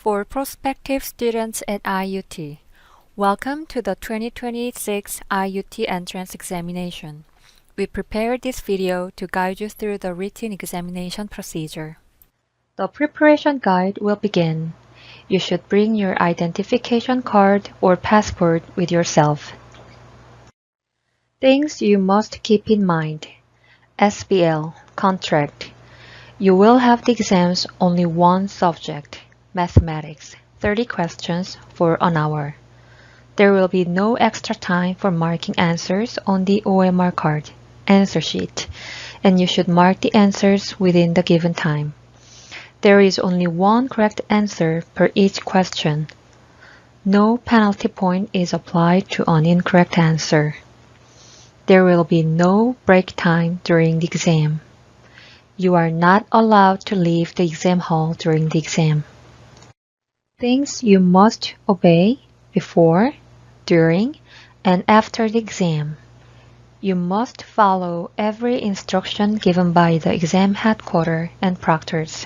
For prospective students at IUT, welcome to the 2026 IUT Entrance Examination. We prepared this video to guide you through the written examination procedure. The preparation guide will begin. You should bring your identification card or passport with yourself. Things you must keep in mind. SBL, contract. You will have the exams only one subject. Mathematics, 30 questions for an hour. There will be no extra time for marking answers on the OMR card, answer sheet, and you should mark the answers within the given time. There is only one correct answer per each question. No penalty point is applied to an incorrect answer. There will be no break time during the exam. You are not allowed to leave the exam hall during the exam. Things you must obey before, during, and after the exam. You must follow every instruction given by the exam headquarters and proctors.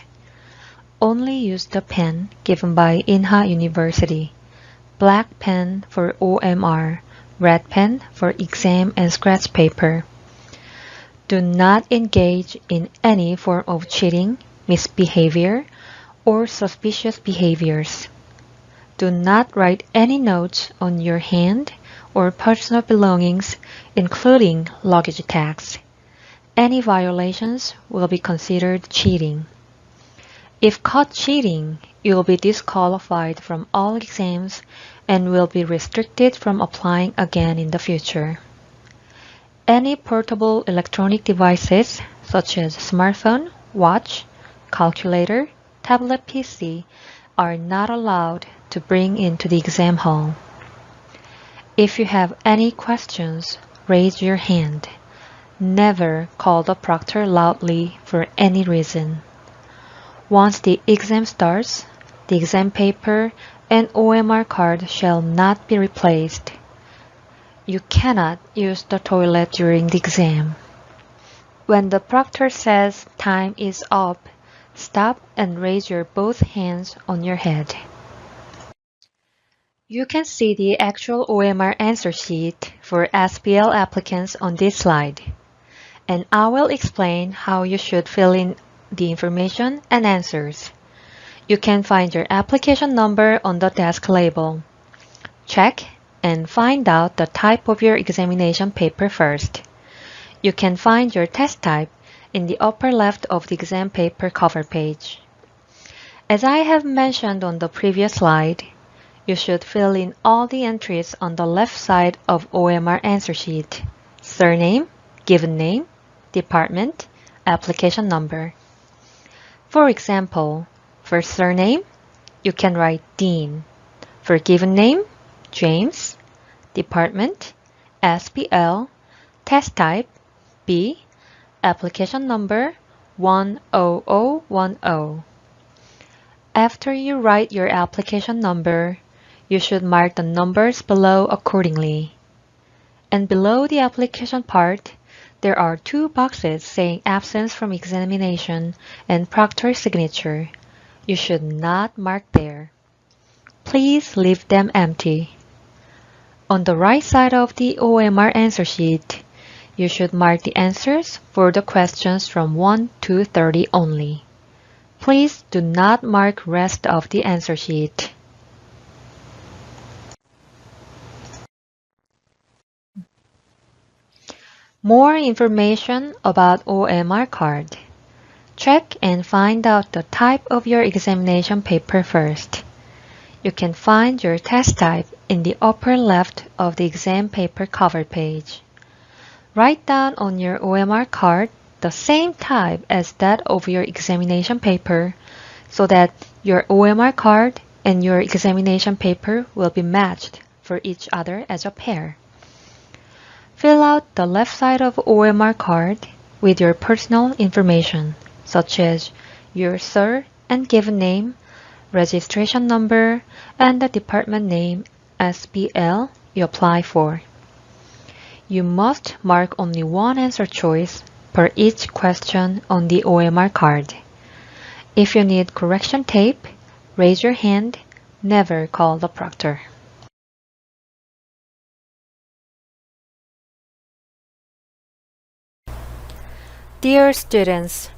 Only use the pen given by Inha University. Black pen for OMR, red pen for exam and scratch paper. Do not engage in any form of cheating, misbehavior, or suspicious behaviors. Do not write any notes on your hand or personal belongings, including luggage tags. Any violations will be considered cheating. If caught cheating, you will be disqualified from all exams and will be restricted from applying again in the future. Any portable electronic devices, such as smartphone, watch, calculator, tablet PC, are not allowed to bring into the exam hall. If you have any questions, raise your hand. Never call the proctor loudly for any reason. Once the exam starts, the exam paper and OMR card shall not be replaced. You cannot use the toilet during the exam. When the proctor says time is up, stop and raise your both hands on your head. You can see the actual OMR answer sheet for SBL applicants on this slide, and I will explain how you should fill in the information and answers. You can find your application number on the desk label. Check and find out the type of your examination paper first. You can find your test type in the upper left of the exam paper cover page. As I have mentioned on the previous slide, you should fill in all the entries on the left side of OMR answer sheet: surname, given name, department, application number. For example, for surname, you can write Dean. For given name, James, department, SBL, test type, B, application number 10010. After you write your application number, you should mark the numbers below accordingly. And below the application part, there are two boxes saying absence from examination and proctor signature. You should not mark there. Please leave them empty. On the right side of the OMR answer sheet, you should mark the answers for the questions from 1 to 30 only. Please do not mark rest of the answer sheet. More information about OMR card. Check and find out the type of your examination paper first. You can find your test type in the upper left of the exam paper cover page. Write down on your OMR card the same type as that of your examination paper so that your OMR card and your examination paper will be matched for each other as a pair. Fill out the left side of OMR card with your personal information, such as your sir and given name, registration number, and the department name SBL you apply for. You must mark only one answer choice per each question on the OMR card. If you need correction tape, raise your hand, never call the proctor. Dear students,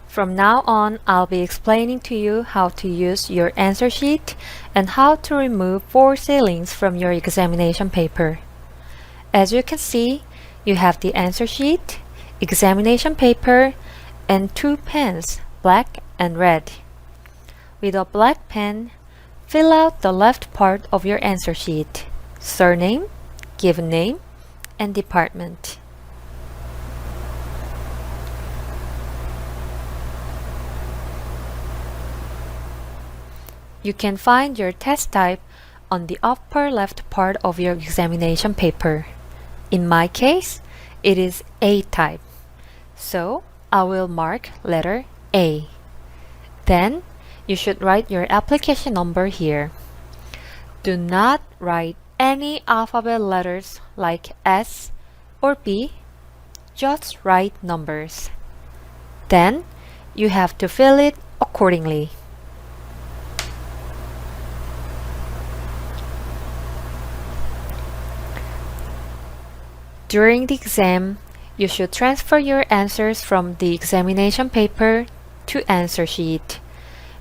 from now on, I'll be explaining to you how to use your answer sheet and how to remove 4 ceilings from your examination paper. As you can see, you have the answer sheet, examination paper, and 2 pens, black and red. With a black pen, fill out the left part of your answer sheet, surname, given name, and department. You can find your test type on the upper left part of your examination paper. In my case, it is A type, so I will mark letter A. Then, you should write your application number here. Do not write any alphabet letters like S or B, just write numbers. Then, you have to fill it accordingly. During the exam, you should transfer your answers from the examination paper to answer sheet.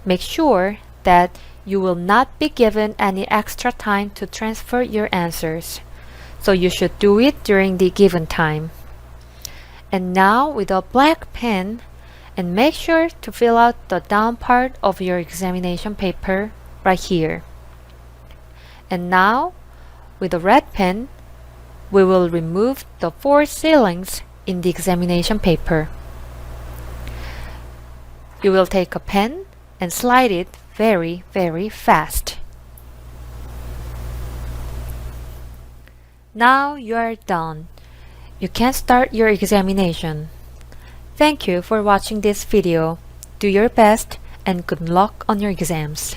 Make sure that you will not be given any extra time to transfer your answers, so you should do it during the given time. And now with a black pen, and make sure to fill out the down part of your examination paper right here. And now with a red pen, we will remove the 4 ceilings in the examination paper. You will take a pen and slide it very, very fast. Now you are done. You can start your examination. Thank you for watching this video. Do your best and good luck on your exams.